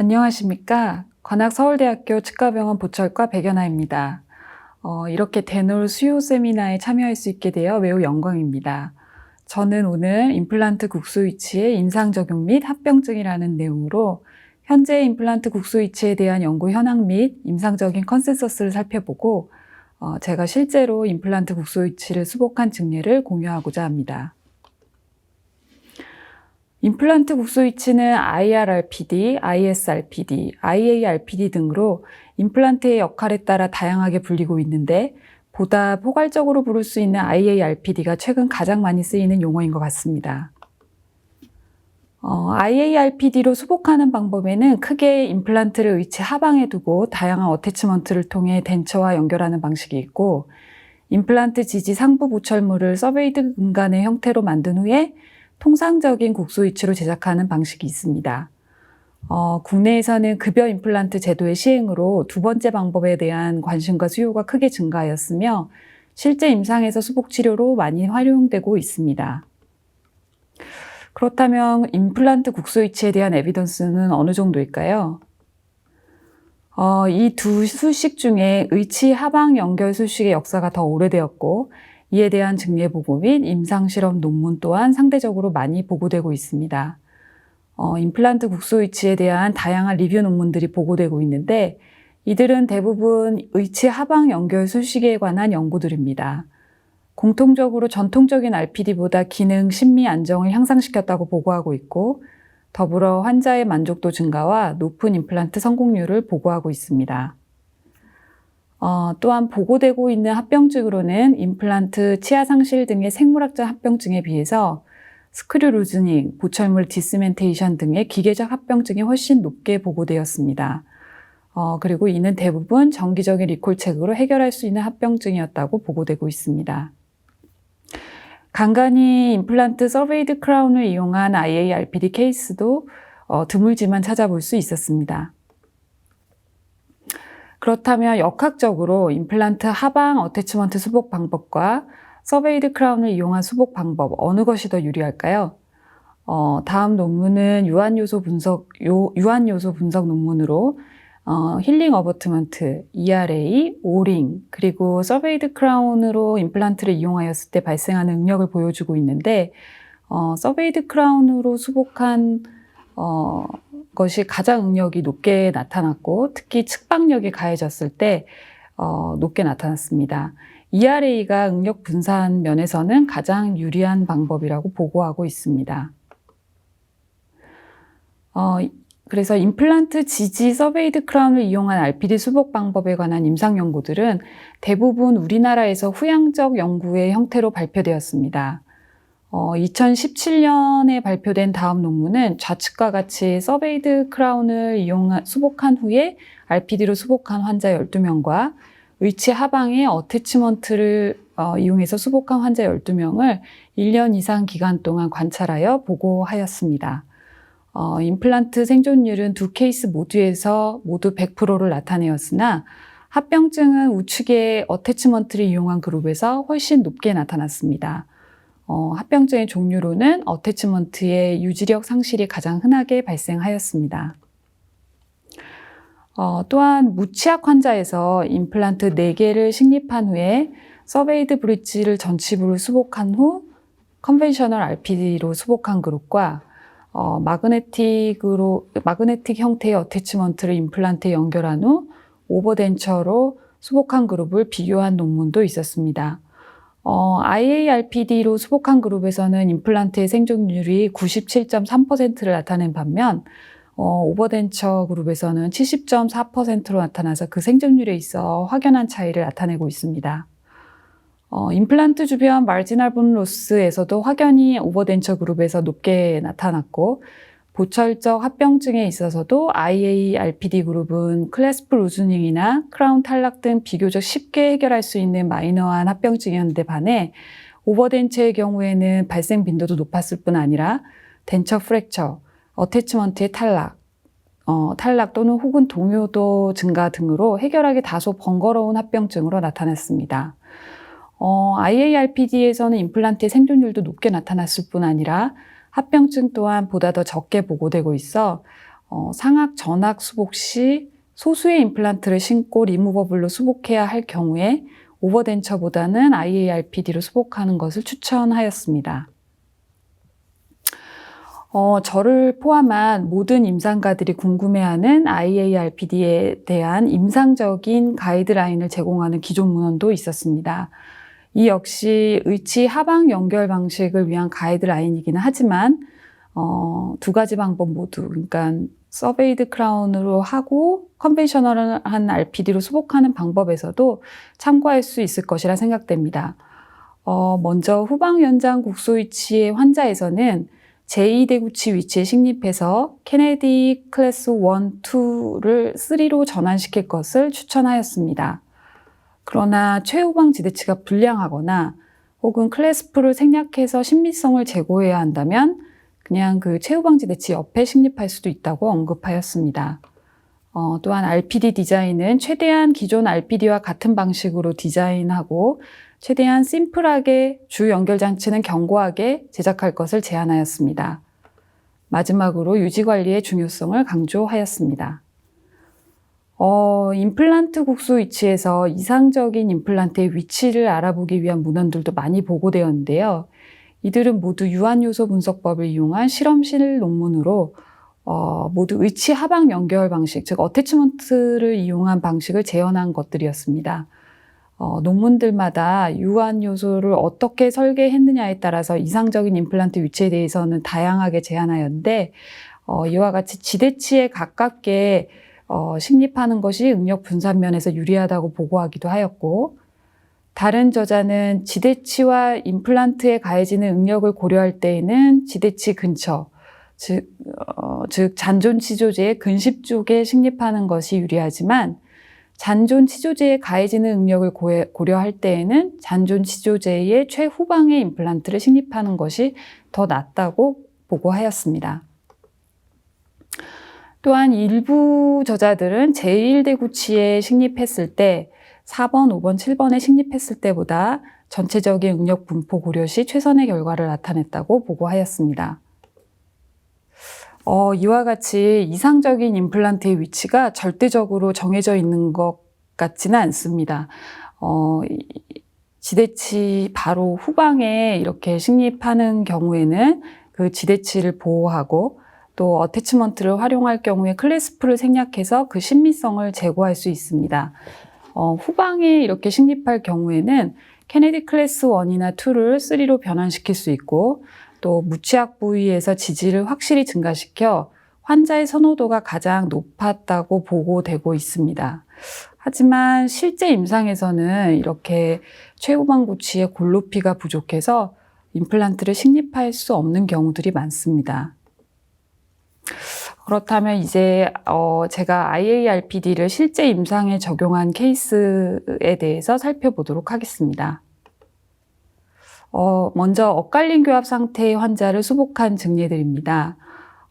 안녕하십니까. 관악서울대학교 치과병원 보철과 백연아입니다. 이렇게 대놀 수요 세미나에 참여할 수 있게 되어 매우 영광입니다. 저는 오늘 임플란트 국소 위치의 임상 적용 및 합병증이라는 내용으로 현재 임플란트 국소 위치에 대한 연구 현황 및 임상적인 컨센서스를 살펴보고 제가 실제로 임플란트 국소 위치를 수복한 증례를 공유하고자 합니다. 임플란트 국소 위치는 IRRPD, ISRPD, IARPD 등으로 임플란트의 역할에 따라 다양하게 불리고 있는데 보다 포괄적으로 부를 수 있는 IARPD가 최근 가장 많이 쓰이는 용어인 것 같습니다. IARPD로 수복하는 방법에는 크게 임플란트를 의치 하방에 두고 다양한 어태치먼트를 통해 덴처와 연결하는 방식이 있고, 임플란트 지지 상부 보철물을 서베이드 금간의 형태로 만든 후에 통상적인 국소 위치로 제작하는 방식이 있습니다. 국내에서는 급여 임플란트 제도의 시행으로 두 번째 방법에 대한 관심과 수요가 크게 증가하였으며 실제 임상에서 수복 치료로 많이 활용되고 있습니다. 그렇다면 임플란트 국소 위치에 대한 에비던스는 어느 정도일까요? 이 두 수식 중에 의치 하방 연결 수식의 역사가 더 오래되었고 이에 대한 증례 보고 및 임상실험 논문 또한 상대적으로 많이 보고되고 있습니다. 임플란트 국소 위치에 대한 다양한 리뷰 논문들이 보고되고 있는데 이들은 대부분 의치 하방 연결 수식에 관한 연구들입니다. 공통적으로 전통적인 RPD보다 기능, 심미, 안정을 향상시켰다고 보고하고 있고 더불어 환자의 만족도 증가와 높은 임플란트 성공률을 보고하고 있습니다. 또한 보고되고 있는 합병증으로는 임플란트 치아 상실 등의 생물학적 합병증에 비해서 스크류 루즈닝, 보철물 디스멘테이션 등의 기계적 합병증이 훨씬 높게 보고되었습니다. 그리고 이는 대부분 정기적인 리콜책으로 해결할 수 있는 합병증이었다고 보고되고 있습니다. 간간히 임플란트 서베이드 크라운을 이용한 IARPD 케이스도 드물지만 찾아볼 수 있었습니다. 그렇다면 역학적으로 임플란트 하방 어태치먼트 수복 방법과 서베이드 크라운을 이용한 수복 방법 어느 것이 더 유리할까요? 다음 논문은 유한요소 분석 논문으로 힐링 어버트먼트, ERA, 오링, 그리고 서베이드 크라운으로 임플란트를 이용하였을 때 발생하는 응력을 보여주고 있는데 서베이드 크라운으로 수복한 것이 가장 응력이 높게 나타났고 특히 측방력이 가해졌을 때 높게 나타났습니다. ERA가 응력 분산 면에서는 가장 유리한 방법이라고 보고하고 있습니다. 그래서 임플란트 지지 서베이드 크라운을 이용한 RPD 수복 방법에 관한 임상 연구들은 대부분 우리나라에서 후양적 연구의 형태로 발표되었습니다. 2017년에 발표된 다음 논문은 좌측과 같이 서베이드 크라운을 수복한 후에 RPD로 수복한 환자 12명과 의치 하방에 어태치먼트를 이용해서 수복한 환자 12명을 1년 이상 기간 동안 관찰하여 보고하였습니다. 임플란트 생존율은 두 케이스 모두에서 모두 100%를 나타내었으나 합병증은 우측의 어태치먼트를 이용한 그룹에서 훨씬 높게 나타났습니다. 합병증의 종류로는 어태치먼트의 유지력 상실이 가장 흔하게 발생하였습니다. 또한 무치약 환자에서 임플란트 4개를 식립한 후에 서베이드 브릿지를 전치부를 수복한 후 컨벤셔널 RPD로 수복한 그룹과 마그네틱 형태의 어태치먼트를 임플란트에 연결한 후 오버덴처로 수복한 그룹을 비교한 논문도 있었습니다. IARPD로 수복한 그룹에서는 임플란트의 생존율이 97.3%를 나타낸 반면 오버덴처 그룹에서는 70.4%로 나타나서 그 생존율에 있어 확연한 차이를 나타내고 있습니다. 임플란트 주변 마지널 본 로스에서도 확연히 오버덴처 그룹에서 높게 나타났고 보철적 합병증에 있어서도 IARPD 그룹은 클래스프 루즈닝이나 크라운 탈락 등 비교적 쉽게 해결할 수 있는 마이너한 합병증이었는데 반해 오버덴처의 경우에는 발생 빈도도 높았을 뿐 아니라 덴처 프랙처, 어태치먼트의 탈락 또는 혹은 동요도 증가 등으로 해결하기 다소 번거로운 합병증으로 나타났습니다. IARPD에서는 임플란트의 생존율도 높게 나타났을 뿐 아니라 합병증 또한 보다 더 적게 보고되고 있어 상악 전악 수복 시 소수의 임플란트를 신고 리무버블로 수복해야 할 경우에 오버덴처보다는 IARPD로 수복하는 것을 추천하였습니다. 저를 포함한 모든 임상가들이 궁금해하는 IARPD에 대한 임상적인 가이드라인을 제공하는 기존 문헌도 있었습니다. 이 역시 의치 하방 연결 방식을 위한 가이드라인이기는 하지만 두 가지 방법 모두, 그러니까 서베이드 크라운으로 하고 컨벤셔널한 RPD로 수복하는 방법에서도 참고할 수 있을 것이라 생각됩니다. 먼저 후방 연장 국소 위치의 환자에서는 제2대구치 위치에 식립해서 케네디 클래스 1, 2를 3로 전환시킬 것을 추천하였습니다. 그러나 최후방 지대치가 불량하거나 혹은 클래스프를 생략해서 신미성을 제고해야 한다면 그냥 그 최후방 지대치 옆에 식립할 수도 있다고 언급하였습니다. 또한 RPD 디자인은 최대한 기존 RPD와 같은 방식으로 디자인하고 최대한 심플하게 주 연결 장치는 견고하게 제작할 것을 제안하였습니다. 마지막으로 유지관리의 중요성을 강조하였습니다. 임플란트 국소 위치에서 이상적인 임플란트의 위치를 알아보기 위한 문헌들도 많이 보고되었는데요. 이들은 모두 유한요소 분석법을 이용한 실험실 논문으로 모두 의치 하방 연결 방식, 즉 어태치먼트를 이용한 방식을 재현한 것들이었습니다. 논문들마다 유한 요소를 어떻게 설계했느냐에 따라서 이상적인 임플란트 위치에 대해서는 다양하게 제안하였는데 이와 같이 지대치에 가깝게 식립하는 것이 응력 분산면에서 유리하다고 보고하기도 하였고, 다른 저자는 지대치와 임플란트에 가해지는 응력을 고려할 때에는 지대치 근처, 즉 잔존 치조제의 근십 쪽에 식립하는 것이 유리하지만 잔존 치조제에 가해지는 응력을 고려할 때에는 잔존 치조제의 최후방의 임플란트를 식립하는 것이 더 낫다고 보고하였습니다. 또한 일부 저자들은 제1대구치에 식립했을 때 4번, 5번, 7번에 식립했을 때보다 전체적인 응력 분포 고려 시 최선의 결과를 나타냈다고 보고하였습니다. 이와 같이 이상적인 임플란트의 위치가 절대적으로 정해져 있는 것 같지는 않습니다. 지대치 바로 후방에 이렇게 식립하는 경우에는 그 지대치를 보호하고 또 어태치먼트를 활용할 경우에 클래스프를 생략해서 그 신미성을 제고할 수 있습니다. 후방에 이렇게 식립할 경우에는 케네디 클래스 1이나 2를 3로 변환시킬 수 있고 또 무취약 부위에서 지지를 확실히 증가시켜 환자의 선호도가 가장 높았다고 보고되고 있습니다. 하지만 실제 임상에서는 이렇게 최후방 구치의 골높이가 부족해서 임플란트를 식립할 수 없는 경우들이 많습니다. 그렇다면 이제 제가 IARPD를 실제 임상에 적용한 케이스에 대해서 살펴보도록 하겠습니다. 먼저 엇갈린 교합 상태의 환자를 수복한 증례들입니다.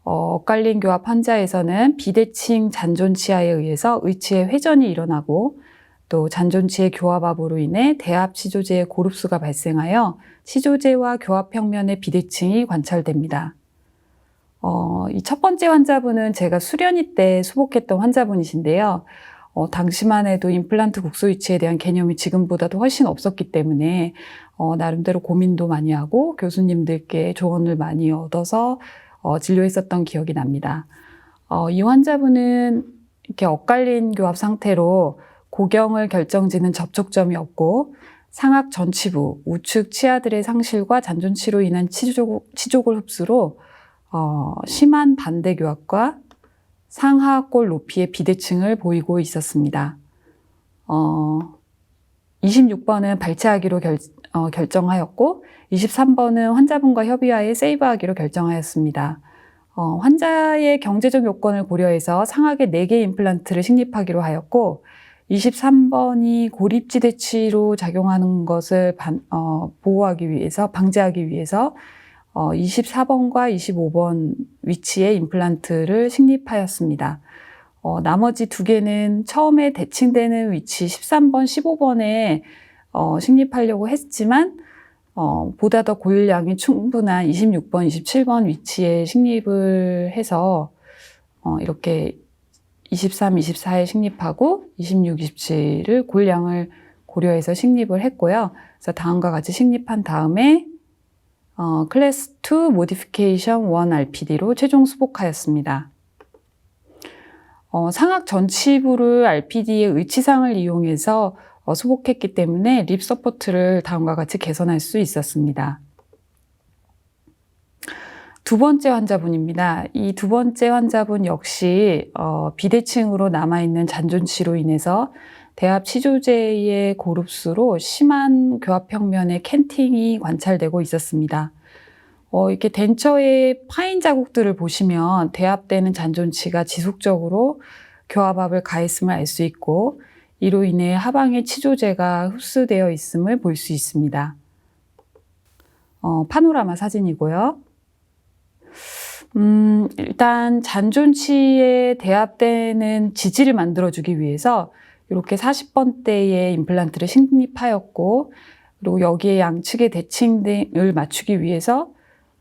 엇갈린 교합 환자에서는 비대칭 잔존치하에 의해서 의치의 회전이 일어나고 또 잔존치의 교합압으로 인해 대합 치조제의 고릅수가 발생하여 치조제와 교합 평면의 비대칭이 관찰됩니다. 이 첫 번째 환자분은 제가 수련회 때 수복했던 환자분이신데요. 당시만 해도 임플란트 국소 위치에 대한 개념이 지금보다도 훨씬 없었기 때문에 나름대로 고민도 많이 하고 교수님들께 조언을 많이 얻어서 진료했었던 기억이 납니다. 이 환자분은 이렇게 엇갈린 교합 상태로 고경을 결정지는 접촉점이 없고 상악 전치부, 우측 치아들의 상실과 잔존치로 인한 치조골 흡수로 심한 반대 교합과 상하골 높이의 비대칭을 보이고 있었습니다. 26번은 발치하기로 결정하였고 23번은 환자분과 협의하에 세이브하기로 결정하였습니다. 환자의 경제적 요건을 고려해서 상악에 4개 임플란트를 식립하기로 하였고 23번이 고립지대치로 작용하는 것을 방지하기 위해서 24번과 25번 위치에 임플란트를 식립하였습니다. 나머지 2개는 처음에 대칭되는 위치 13번, 15번에 식립하려고 했지만 보다 더 골량이 충분한 26번, 27번 위치에 식립을 해서 이렇게 23, 24에 식립하고 26, 27을 골량을 고려해서 식립을 했고요. 그래서 다음과 같이 식립한 다음에 클래스 2 모디피케이션 1 RPD로 최종 수복하였습니다. 상악 전치부를 RPD의 의치상을 이용해서 수복했기 때문에 립 서포트를 다음과 같이 개선할 수 있었습니다. 두 번째 환자분입니다. 이 두 번째 환자분 역시 비대칭으로 남아있는 잔존치로 인해서 대합 치조제의 고릅수로 심한 교합평면의 캔팅이 관찰되고 있었습니다. 이렇게 덴처의 파인 자국들을 보시면 대합되는 잔존치가 지속적으로 교합압을 가했음을 알 수 있고, 이로 인해 하방의 치조제가 흡수되어 있음을 볼 수 있습니다. 파노라마 사진이고요. 일단 잔존치에 대합되는 지지를 만들어주기 위해서 이렇게 40번대의 임플란트를 식립하였고, 그리고 여기에 양측의 대칭을 맞추기 위해서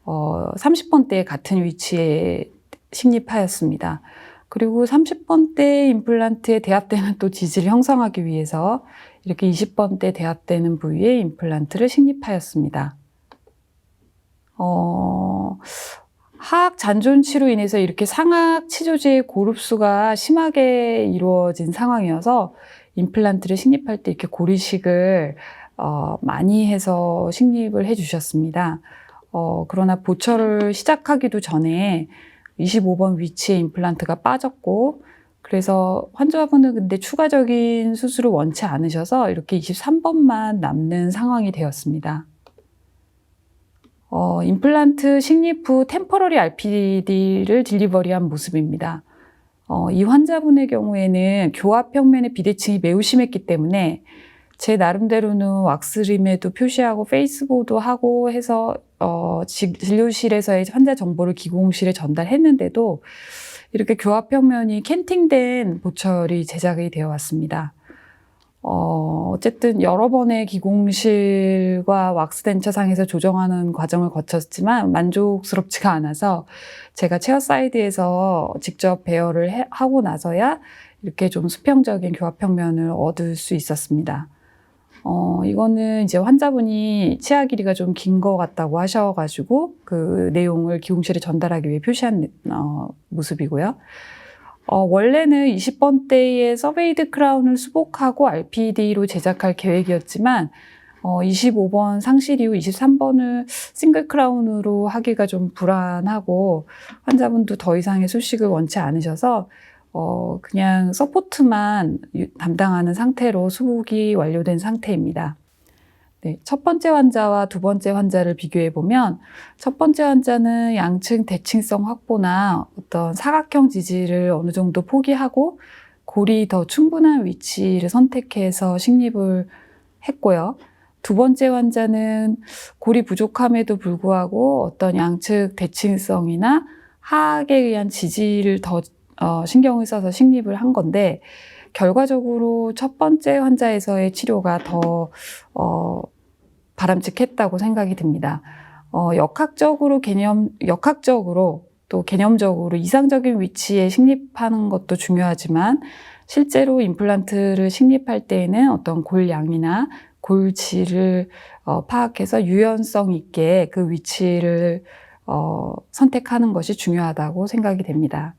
30번대의 같은 위치에 식립하였습니다. 그리고 30번대 임플란트에 대합되는 또 지지를 형성하기 위해서 이렇게 20번대 대합되는 부위에 임플란트를 식립하였습니다. 하악 잔존치로 인해서 이렇게 상악 치조제의 고릅수가 심하게 이루어진 상황이어서 임플란트를 식립할 때 이렇게 고리식을 많이 해서 식립을 해주셨습니다. 그러나 보철을 시작하기도 전에 25번 위치에 임플란트가 빠졌고, 그래서 환자분은 근데 추가적인 수술을 원치 않으셔서 이렇게 23번만 남는 상황이 되었습니다. 임플란트 식립 후 템퍼러리 RPD를 딜리버리한 모습입니다. 이 환자분의 경우에는 교합평면의 비대칭이 매우 심했기 때문에 제 나름대로는 왁스림에도 표시하고 페이스보도 하고 해서 진료실에서의 환자 정보를 기공실에 전달했는데도 이렇게 교합평면이 캔팅된 보철이 제작이 되어 왔습니다. 어쨌든 여러 번의 기공실과 왁스덴처상에서 조정하는 과정을 거쳤지만 만족스럽지가 않아서 제가 체어사이드에서 직접 배열을 하고 나서야 이렇게 좀 수평적인 교합평면을 얻을 수 있었습니다. 이거는 이제 환자분이 치아 길이가 좀 긴 것 같다고 하셔가지고 그 내용을 기공실에 전달하기 위해 표시한 모습이고요. 원래는 20번대의 서베이드 크라운을 수복하고 RPD로 제작할 계획이었지만 25번 상실 이후 23번을 싱글 크라운으로 하기가 좀 불안하고 환자분도 더 이상의 수식을 원치 않으셔서 그냥 서포트만 담당하는 상태로 수복이 완료된 상태입니다. 네, 첫 번째 환자와 두 번째 환자를 비교해 보면 첫 번째 환자는 양측 대칭성 확보나 어떤 사각형 지지를 어느 정도 포기하고 골이 더 충분한 위치를 선택해서 식립을 했고요. 두 번째 환자는 골이 부족함에도 불구하고 어떤 양측 대칭성이나 하악에 의한 지지를 더 신경을 써서 식립을 한 건데, 결과적으로 첫 번째 환자에서의 치료가 더 바람직했다고 생각이 듭니다. 역학적으로 또 개념적으로 이상적인 위치에 식립하는 것도 중요하지만 실제로 임플란트를 식립할 때에는 어떤 골양이나 골질을 파악해서 유연성 있게 그 위치를 선택하는 것이 중요하다고 생각이 됩니다.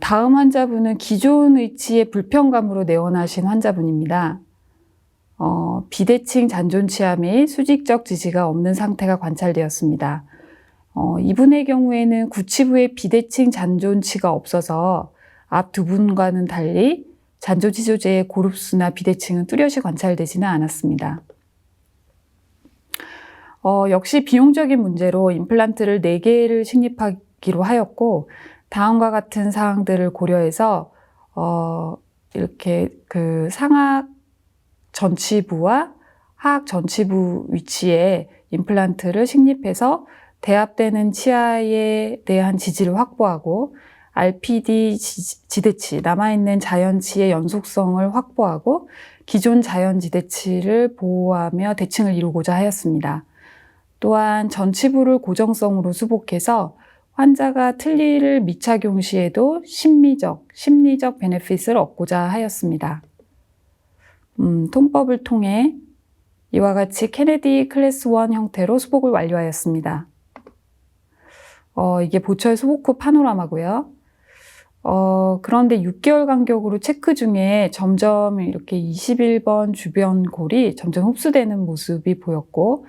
다음 환자분은 기존 위치의 불편감으로 내원하신 환자분입니다. 비대칭 잔존치아 및 수직적 지지가 없는 상태가 관찰되었습니다. 이분의 경우에는 구치부에 비대칭 잔존치가 없어서 앞 두 분과는 달리 잔존치조제의 고릅수나 비대칭은 뚜렷이 관찰되지는 않았습니다. 역시 비용적인 문제로 임플란트를 4개를 식립하기로 하였고, 다음과 같은 사항들을 고려해서 이렇게 그 상악 전치부와 하악 전치부 위치에 임플란트를 식립해서 대합되는 치아에 대한 지지를 확보하고 RPD 지대치, 남아있는 자연치의 연속성을 확보하고 기존 자연 지대치를 보호하며 대칭을 이루고자 하였습니다. 또한 전치부를 고정성으로 수복해서 환자가 틀니를 미착용 시에도 심리적 베네핏을 얻고자 하였습니다. 통법을 통해 이와 같이 케네디 클래스 1 형태로 수복을 완료하였습니다. 이게 보철 수복 후 파노라마고요. 그런데 6개월 간격으로 체크 중에 점점 이렇게 21번 주변 골이 점점 흡수되는 모습이 보였고,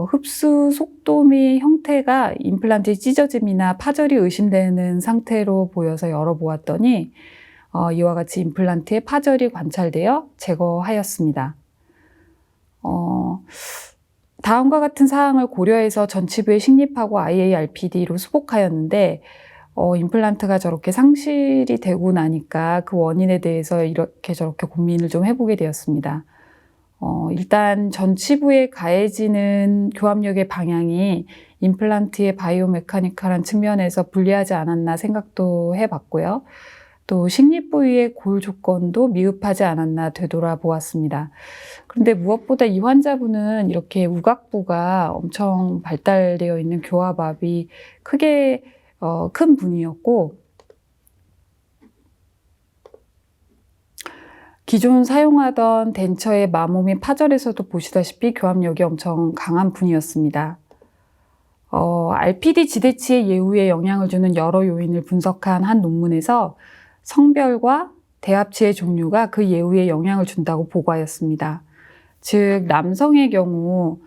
흡수 속도 및 형태가 임플란트의 찢어짐이나 파절이 의심되는 상태로 보여서 열어보았더니 이와 같이 임플란트의 파절이 관찰되어 제거하였습니다. 다음과 같은 사항을 고려해서 전치부에 식립하고 IARPD로 수복하였는데 임플란트가 저렇게 상실이 되고 나니까 그 원인에 대해서 이렇게 저렇게 고민을 좀 해보게 되었습니다. 일단 전치부에 가해지는 교합력의 방향이 임플란트의 바이오메카니컬한 측면에서 불리하지 않았나 생각도 해봤고요. 또 식립 부위의 골 조건도 미흡하지 않았나 되돌아보았습니다. 그런데 무엇보다 이 환자분은 이렇게 우각부가 엄청 발달되어 있는 교합압이 크게 큰 분이었고, 기존 사용하던 덴처의 마모 및 파절에서도 보시다시피 교합력이 엄청 강한 분이었습니다. RPD 지대치의 예후에 영향을 주는 여러 요인을 분석한 한 논문에서 성별과 대합치의 종류가 그 예후에 영향을 준다고 보고하였습니다. 즉, 남성의 경우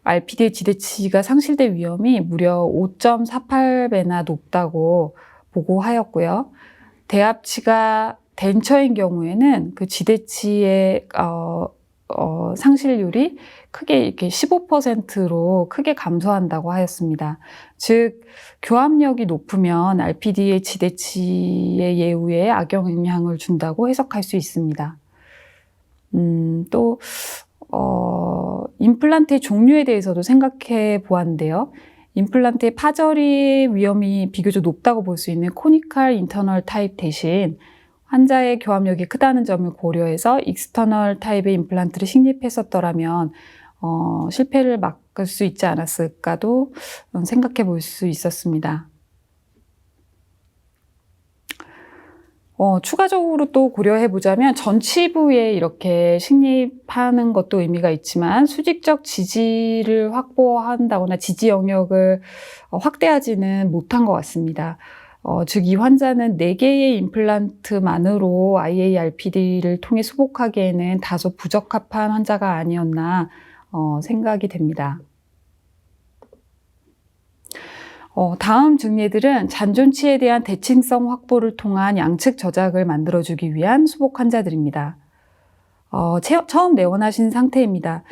RPD의 지대치가 상실될 위험이 무려 5.48배나 높다고 보고하였고요. 대합치가 덴처인 경우에는 그 지대치의 상실률이 크게 이렇게 15%로 크게 감소한다고 하였습니다. 즉, 교합력이 높으면 RPD의 지대치의 예후에 악영향을 준다고 해석할 수 있습니다. 또 임플란트의 종류에 대해서도 생각해 보았는데요. 임플란트의 파절의 위험이 비교적 높다고 볼 수 있는 코니컬 인터널 타입 대신 환자의 교합력이 크다는 점을 고려해서 익스터널 타입의 임플란트를 식립했었더라면 실패를 막을 수 있지 않았을까도 생각해 볼 수 있었습니다. 추가적으로 또 고려해 보자면 전치부에 이렇게 식립하는 것도 의미가 있지만 수직적 지지를 확보한다거나 지지 영역을 확대하지는 못한 것 같습니다. 즉, 이 환자는 4개의 임플란트만으로 IARPD를 통해 수복하기에는 다소 부적합한 환자가 아니었나 생각이 됩니다. 다음 증례들은 잔존치에 대한 대칭성 확보를 통한 양측 저작을 만들어주기 위한 수복 환자들입니다. 처음 내원하신 상태입니다.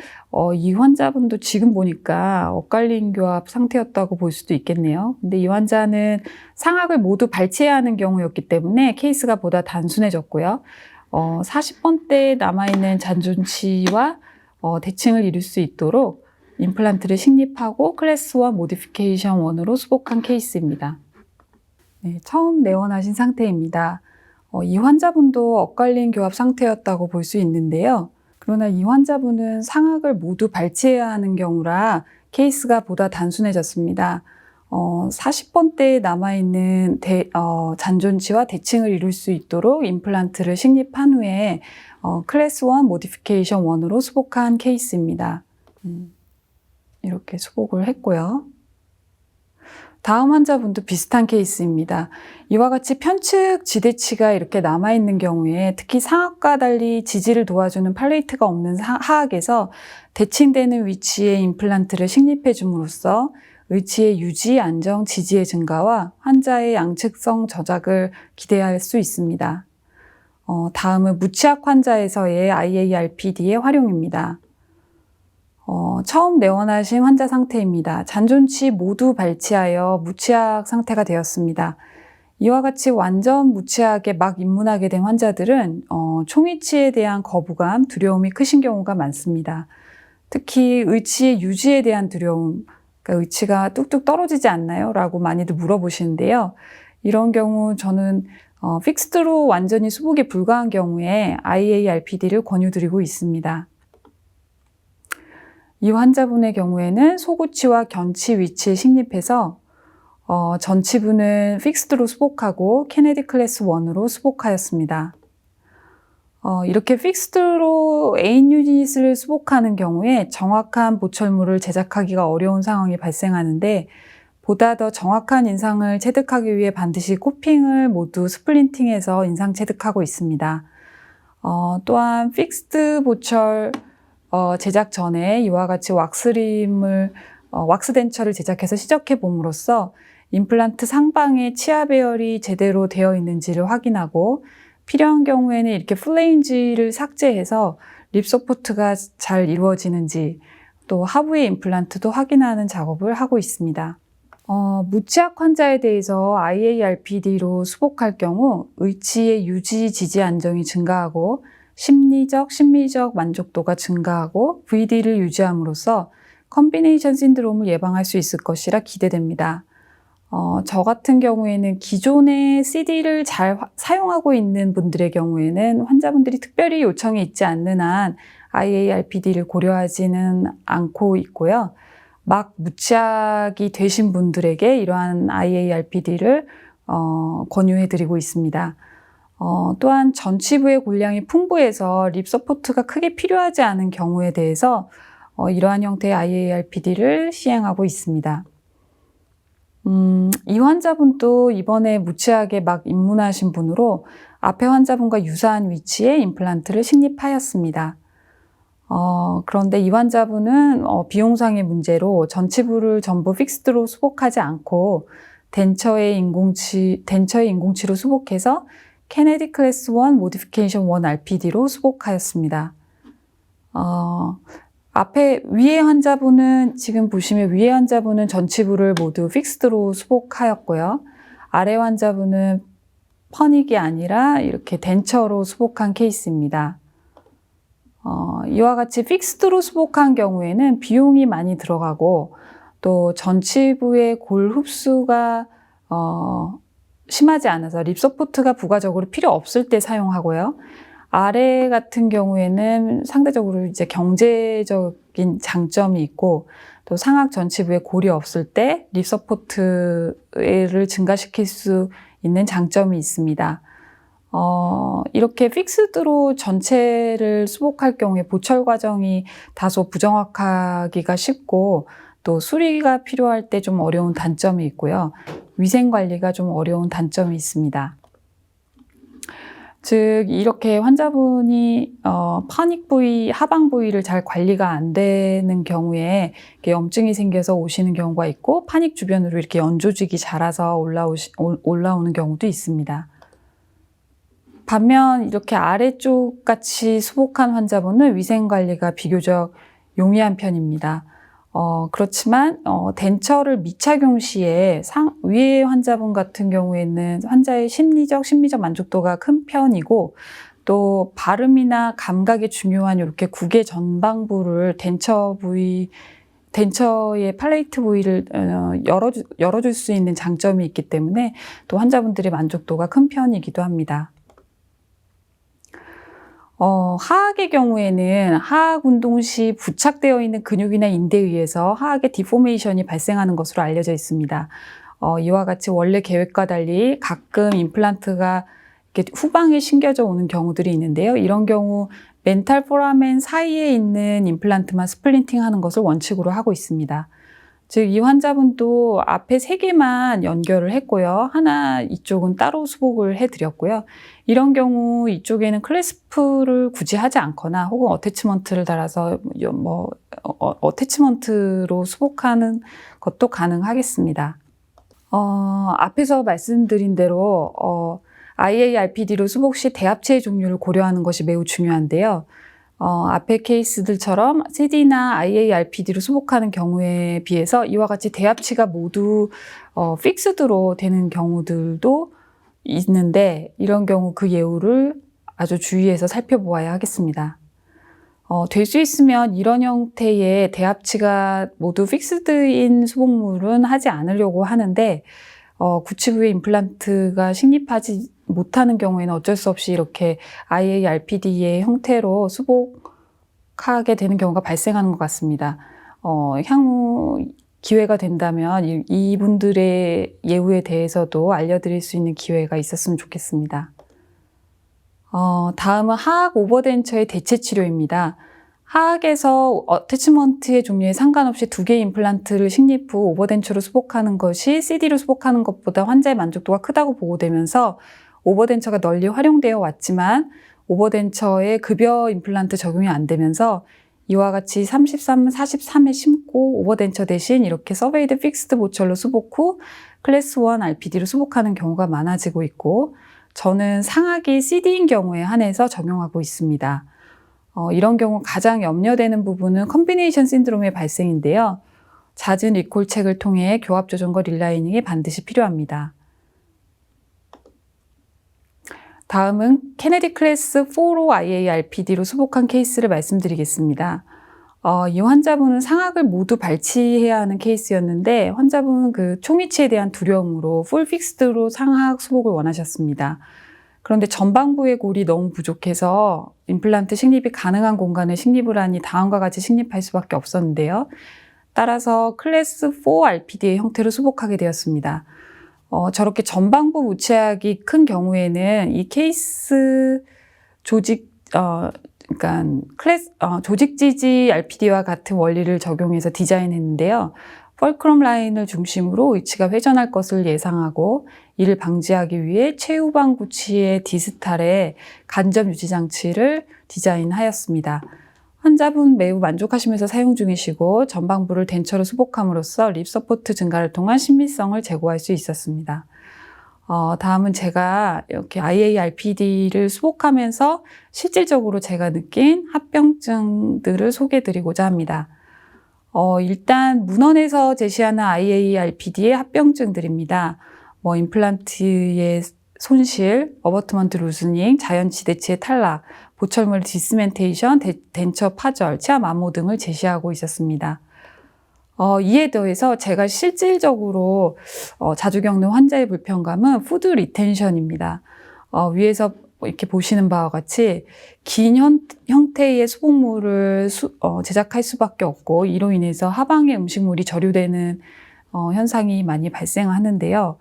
이 환자분도 지금 보니까 엇갈린 교합 상태였다고 볼 수도 있겠네요. 근데 이 환자는 상악을 모두 발치해야 하는 경우였기 때문에 케이스가 보다 단순해졌고요. 40번대에 남아있는 잔존치와 대칭을 이룰 수 있도록 임플란트를 식립하고 클래스 1 모디피케이션 1으로 수복한 케이스입니다. 네, 처음 내원하신 상태입니다. 이 환자분도 엇갈린 교합 상태였다고 볼 수 있는데요. 그러나 이 환자분은 상악을 모두 발치해야 하는 경우라 케이스가 보다 단순해졌습니다. 40번대에 남아있는 잔존치와 대칭을 이룰 수 있도록 임플란트를 식립한 후에 클래스 1 모디피케이션 1으로 수복한 케이스입니다. 이렇게 수복을 했고요. 다음 환자분도 비슷한 케이스입니다. 이와 같이 편측 지대치가 이렇게 남아있는 경우에 특히 상악과 달리 지지를 도와주는 팔레이트가 없는 하악에서 대칭되는 위치에 임플란트를 식립해 줌으로써 의치의 유지, 안정, 지지의 증가와 환자의 양측성 저작을 기대할 수 있습니다. 다음은 무치악 환자에서의 IARPD의 활용입니다. 처음 내원하신 환자 상태입니다. 잔존치 모두 발치하여 무치악 상태가 되었습니다. 이와 같이 완전 무치악에 막 입문하게 된 환자들은 총위치에 대한 거부감, 두려움이 크신 경우가 많습니다. 특히 의치의 유지에 대한 두려움, 그러니까 의치가 뚝뚝 떨어지지 않나요? 라고 많이들 물어보시는데요. 이런 경우 저는 픽스드로 완전히 수복이 불가한 경우에 IARPD를 권유드리고 있습니다. 이 환자분의 경우에는 소구치와 견치 위치에 식립해서 전치부는 픽스드로 수복하고 케네디 클래스 1으로 수복하였습니다. 이렇게 픽스드로 A 유닛을 수복하는 경우에 정확한 보철물을 제작하기가 어려운 상황이 발생하는데 보다 더 정확한 인상을 체득하기 위해 반드시 코핑을 모두 스플린팅해서 인상 체득하고 있습니다. 또한 픽스드 보철 제작 전에 이와 같이 왁스 덴처를 제작해서 시적해 봄으로써 임플란트 상방에 치아 배열이 제대로 되어 있는지를 확인하고 필요한 경우에는 이렇게 플레인지를 삭제해서 립 서포트가 잘 이루어지는지 또 하부의 임플란트도 확인하는 작업을 하고 있습니다. 무치악 환자에 대해서 IARPD로 수복할 경우 의치의 유지 지지 안정이 증가하고 심리적 만족도가 증가하고 VD를 유지함으로써 컨비네이션 신드롬을 예방할 수 있을 것이라 기대됩니다. 저 같은 경우에는 기존의 CD를 잘 사용하고 있는 분들의 경우에는 환자분들이 특별히 요청이 있지 않는 한 IARPD를 고려하지는 않고 있고요. 막 무치악이 되신 분들에게 이러한 IARPD를 권유해드리고 있습니다. 또한 전치부의 골량이 풍부해서 립 서포트가 크게 필요하지 않은 경우에 대해서 이러한 형태의 IARPD를 시행하고 있습니다. 이 환자분도 이번에 무치악에 막 입문하신 분으로 앞에 환자분과 유사한 위치에 임플란트를 식립하였습니다. 그런데 이 환자분은 비용상의 문제로 전치부를 전부 픽스드로 수복하지 않고 덴처의 인공치로 수복해서 케네디 클래스 1 모디피케이션 1 RPD로 수복하였습니다. 위에 환자분은 지금 보시면 위에 환자분은 전치부를 모두 픽스드로 수복하였고요. 아래 환자분은 퍼닉이 아니라 이렇게 덴처로 수복한 케이스입니다. 이와 같이 픽스드로 수복한 경우에는 비용이 많이 들어가고 또 전치부의 골 흡수가 심하지 않아서 립 서포트가 부가적으로 필요 없을 때 사용하고요. 아래 같은 경우에는 상대적으로 이제 경제적인 장점이 있고 또 상악 전치부에 골이 없을 때 립 서포트를 증가시킬 수 있는 장점이 있습니다. 이렇게 픽스드로 전체를 수복할 경우에 보철 과정이 다소 부정확하기가 쉽고 또 수리가 필요할 때 좀 어려운 단점이 있고요. 위생 관리가 좀 어려운 단점이 있습니다. 즉 이렇게 환자분이 파닉 부위, 하방 부위를 잘 관리가 안 되는 경우에 이렇게 염증이 생겨서 오시는 경우가 있고 파닉 주변으로 이렇게 연조직이 자라서 올라오는 경우도 있습니다. 반면 이렇게 아래쪽 같이 수복한 환자분은 위생 관리가 비교적 용이한 편입니다. 그렇지만 덴처를 미착용 시에 위의 환자분 같은 경우에는 환자의 심리적 만족도가 큰 편이고 또 발음이나 감각에 중요한 이렇게 구개 전방부를 덴처의 팔레이트 부위를 열어줄 수 있는 장점이 있기 때문에 또 환자분들의 만족도가 큰 편이기도 합니다. 하악의 경우에는 하악 운동 시 부착되어 있는 근육이나 인대에 의해서 하악의 디포메이션이 발생하는 것으로 알려져 있습니다. 이와 같이 원래 계획과 달리 가끔 임플란트가 이렇게 후방에 신겨져 오는 경우들이 있는데요. 이런 경우 멘탈 포라멘 사이에 있는 임플란트만 스플린팅 하는 것을 원칙으로 하고 있습니다. 즉 이 환자분도 앞에 3개만 연결을 했고요. 하나 이쪽은 따로 수복을 해드렸고요. 이런 경우 이쪽에는 클래스프를 굳이 하지 않거나 혹은 어태치먼트를 달아서 어태치먼트로 수복하는 것도 가능하겠습니다. 앞에서 말씀드린 대로 IARPD로 수복 시 대합체의 종류를 고려하는 것이 매우 중요한데요. 앞의 케이스들처럼 CD나 IARPD로 수복하는 경우에 비해서 이와 같이 대합치가 모두 픽스드로 되는 경우들도 있는데 이런 경우 그 예우를 아주 주의해서 살펴보아야 하겠습니다. 될 수 있으면 이런 형태의 대합치가 모두 픽스드인 수복물은 하지 않으려고 하는데 구치부에 임플란트가 식립하지 못하는 경우에는 어쩔 수 없이 이렇게 IARPD의 형태로 수복하게 되는 경우가 발생하는 것 같습니다. 향후 기회가 된다면 이분들의 예후에 대해서도 알려드릴 수 있는 기회가 있었으면 좋겠습니다. 다음은 하악 오버덴처의 대체 치료입니다. 하악에서 어태치먼트의 종류에 상관없이 2개의 임플란트를 식립 후 오버덴처로 수복하는 것이 CD로 수복하는 것보다 환자의 만족도가 크다고 보고되면서 오버덴처가 널리 활용되어 왔지만 오버덴처의 급여 임플란트 적용이 안 되면서 이와 같이 33, 43에 심고 오버덴처 대신 이렇게 서베이드 픽스드 보철로 수복 후 클래스 1 RPD로 수복하는 경우가 많아지고 있고, 저는 상악이 CD인 경우에 한해서 적용하고 있습니다. 이런 경우 가장 염려되는 부분은 컨비네이션 신드롬의 발생인데요. 잦은 리콜책을 통해 교합 조정과 릴라이닝이 반드시 필요합니다. 다음은 케네디 클래스 4로 IARPD로 수복한 케이스를 말씀드리겠습니다. 이 환자분은 상악을 모두 발치해야 하는 케이스였는데 환자분은 그 총위치에 대한 두려움으로 풀 픽스드로 상악 수복을 원하셨습니다. 그런데 전방부의 골이 너무 부족해서 임플란트 식립이 가능한 공간에 식립을 하니 다음과 같이 식립할 수밖에 없었는데요. 따라서 클래스 4 RPD의 형태로 수복하게 되었습니다. 저렇게 전방부 무체악이 큰 경우에는 이 케이스 조직 지지 RPD와 같은 원리를 적용해서 디자인했는데요. 펄크럼 라인을 중심으로 위치가 회전할 것을 예상하고 이를 방지하기 위해 최후방 구치의 디스탈에 간접 유지 장치를 디자인하였습니다. 환자분 매우 만족하시면서 사용 중이시고 전방부를 덴처로 수복함으로써 립 서포트 증가를 통한 친밀성을 제고할 수 있었습니다. 다음은 제가 이렇게 IARPD를 수복하면서 실질적으로 제가 느낀 합병증들을 소개해드리고자 합니다. 일단 문헌에서 제시하는 IARPD의 합병증들입니다. 임플란트의 손실, 어버트먼트 루스닝, 자연지대치의 탈락, 보철물 디스멘테이션, 덴처 파절, 치아 암호 등을 제시하고 있었습니다. 이에 더해서 제가 실질적으로 자주 겪는 환자의 불편감은 푸드 리텐션입니다. 위에서 이렇게 보시는 바와 같이 긴 형태의 수복물을 제작할 수밖에 없고 이로 인해서 하방의 음식물이 저류되는 현상이 많이 발생하는데요.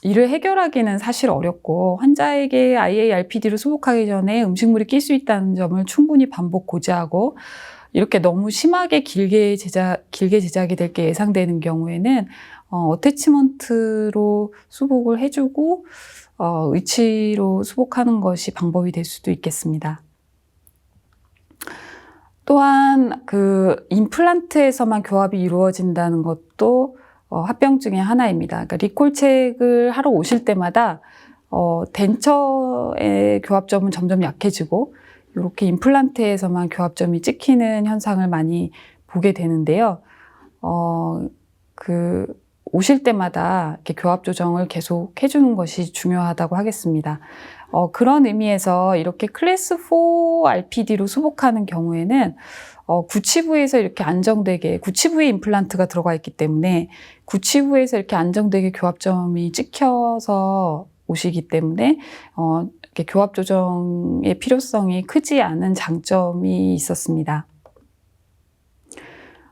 이를 해결하기는 사실 어렵고 환자에게 IARPD로 수복하기 전에 음식물이 낄 수 있다는 점을 충분히 반복 고지하고 이렇게 너무 심하게 길게 제작이 될 게 예상되는 경우에는 어태치먼트로 수복을 해주고 의치로 수복하는 것이 방법이 될 수도 있겠습니다. 또한 그 임플란트에서만 교합이 이루어진다는 것도 합병증의 하나입니다. 그러니까 리콜책을 하러 오실 때마다 덴처의 교합점은 점점 약해지고 이렇게 임플란트에서만 교합점이 찍히는 현상을 많이 보게 되는데요. 오실 때마다 이렇게 교합 조정을 계속 해주는 것이 중요하다고 하겠습니다. 그런 의미에서 이렇게 클래스 4 RPD로 수복하는 경우에는 구치부에서 이렇게 안정되게, 구치부에 임플란트가 들어가 있기 때문에 구치부에서 이렇게 안정되게 교합점이 찍혀서 오시기 때문에 이렇게 교합 조정의 필요성이 크지 않은 장점이 있었습니다.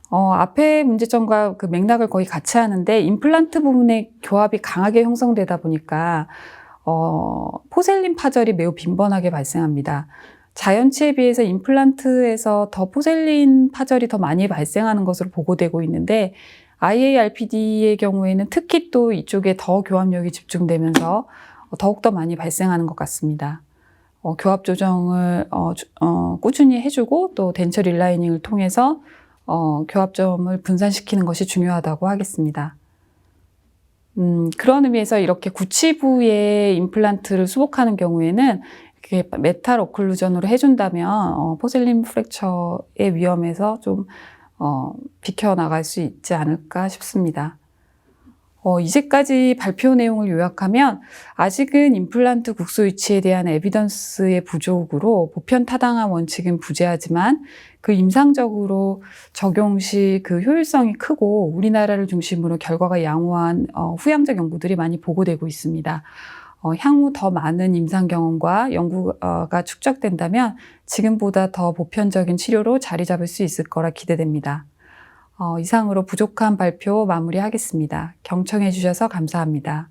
앞의 문제점과 그 맥락을 거의 같이 하는데 임플란트 부분에 교합이 강하게 형성되다 보니까 포셀린 파절이 매우 빈번하게 발생합니다. 자연치에 비해서 임플란트에서 더 포셀린 파절이 더 많이 발생하는 것으로 보고되고 있는데 IARPD의 경우에는 특히 또 이쪽에 더 교합력이 집중되면서 더욱더 많이 발생하는 것 같습니다. 교합 조정을 꾸준히 해주고 또 덴처 릴라이닝을 통해서 교합점을 분산시키는 것이 중요하다고 하겠습니다. 그런 의미에서 이렇게 구치부에 임플란트를 수복하는 경우에는 이렇게 메탈 오클루전으로 해준다면 포셀린 프랙처의 위험에서 좀 비켜나갈 수 있지 않을까 싶습니다. 이제까지 발표 내용을 요약하면 아직은 임플란트 국소 위치에 대한 에비던스의 부족으로 보편타당한 원칙은 부재하지만 그 임상적으로 적용 시 그 효율성이 크고 우리나라를 중심으로 결과가 양호한 후양적 연구들이 많이 보고되고 있습니다. 향후 더 많은 임상 경험과 연구가 축적된다면 지금보다 더 보편적인 치료로 자리 잡을 수 있을 거라 기대됩니다. 이상으로 부족한 발표 마무리하겠습니다. 경청해 주셔서 감사합니다.